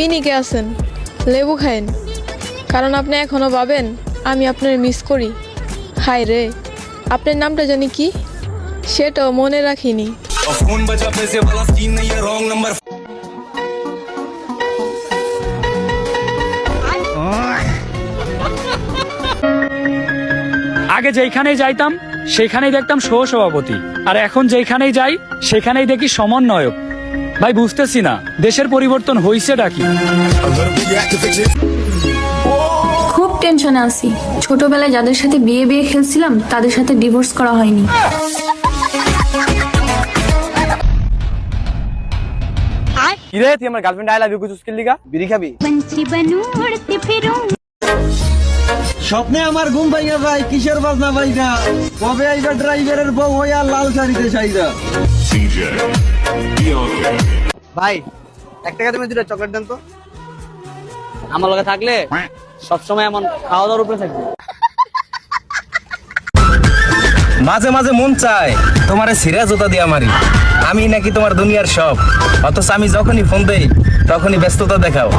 পিনিকে আছেন, লেবু খায়েন, কারণ আপনি এখনো ভাবেন আমি আপনার মিস করি। হায় রে, আপনার নামটা জানি কি, সেটাও মনে রাখিনি। আগে যেখানেই যাইতাম সেখানেই দেখতাম সহসভাপতি, আর এখন যেখানেই যাই সেখানেই দেখি সমন্বয়ক। ভাই বুঝতেছি না দেশের পরিবর্তন হইছেটা কি। খুব টেনশনে আছি। ছোটবেলায় যাদের সাথে বিয়ে বিয়ে খেলছিলাম তাদের সাথে ডিভোর্স করা হয়নি। কিরে তুই আমার গার্লফ্রেন্ড আই লাভ ইউ কুছুস কি লিগা বিড়ি খাবি? স্বপ্নে আমার ঘুম ভাইয়া ভাই, কিশোর বাজনা ভাইরা কবে আইবা ড্রাইভারের বউ হইয়া লাল শাড়িতে সাইরা। ভাই 1 টাকা তুমি দুটো চকলেট দেন তো। আমার লগে থাকলে সবসময় এমন খাওয়া দাওয়ার উপরে থাকবে। মাঝে মাঝে মন চায় তোমারে সিরা জুতা দিয়া মারি, আমি নাকি তোমার দুনিয়ার সব, অথচ আমি যখনই ফোন দেই তখনই ব্যস্ততা দেখাও।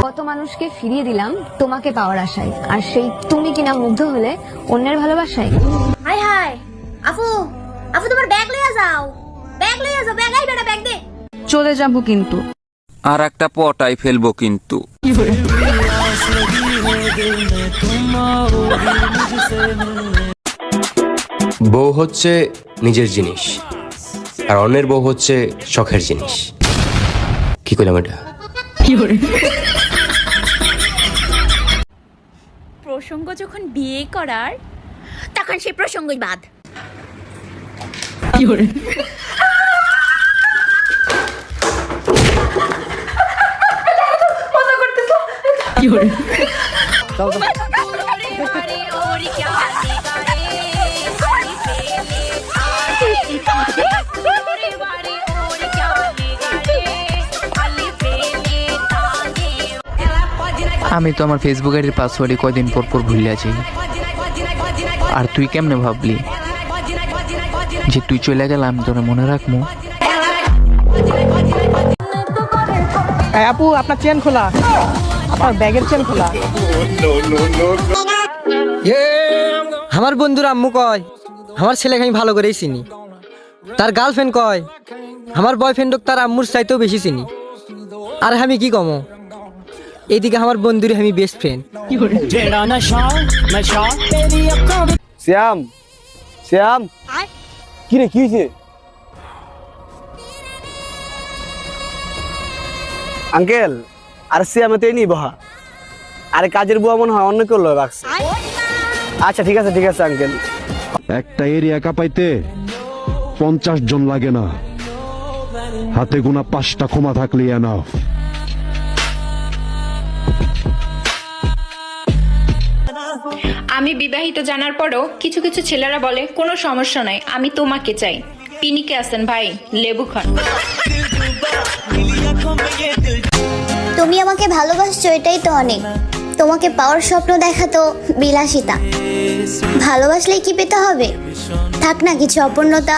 কত মানুষকে ফিরিয়ে দিলাম তোমাকে পাওয়ার আশায়, আর সেই তুমি কিনা মুগ্ধ হলে অন্যের ভালোবাসায়। হাই হাই আপু, আপু তোমার ব্যাগ লইয়া যাও, ব্যাগ লইয়া যাও, ব্যাগ আই বেটা, ব্যাগ দে। চলে যাব কিন্তু। আর একটা পটাই ফেলবো কিন্তু। বউ হচ্ছে নিজের জিনিস, আর অন্যের বউ হচ্ছে শখের জিনিস। কি করলাম এটা? প্রসঙ্গ যখন বিয়ে করার, তখন সেই প্রসঙ্গই বাদ। আমি তো আমার ফেসবুক আইডির পাসওয়ার্ডই কয়দিন পর পর ভুলে আছি। আর তুই কেমনে ভাবলি যে তুই চলে গেলে আমি তোরা মনে রাখবো? আপু আপনার চেন খোলা, আপনার ব্যাগের চেন খোলা। আমার বন্ধুর আম্মু কয় আমার ছেলেকে আমি ভালো করেই চিনি, তার গার্লফ্রেন্ড কয় আমার বয়ফ্রেন্ডক তার আম্মুর চাইতেও বেশি চিনি। আর আমি কি কমো, এইদিকে আমার বন্ধুর আমি বেস্ট ফ্রেন্ড। শ্যাম শ্যাম কি রে, কি হয়েছে? আঙ্কেল আর শ্যামে তো নি বহা, আরে কাজের বুয়া মনে হয় অন্য কেউ লয় বাক্স। আচ্ছা ঠিক আছে ঠিক আছে আঙ্কেল। একটা এরিয়া কাঁপাইতে 50 জন লাগে না, হাতে গোনা 5টা ক্ষমা থাকলে এনাফ। আমি বিবাহিত জানার পরও কিছু কিছু ছেলেরা বলে কোনো সমস্যা নাই, আমি তোমাকে চাই। পিনিকে আছেন ভাই, লেবু খান। তুমি আমাকে ভালোবাসছো, এটাই তো অনেক। তোমাকে পাওয়ার স্বপ্ন দেখা তো বিলাসিতা। ভালোবাসলেই কি পেতে হবে? থাক না কিছু অপূর্ণতা।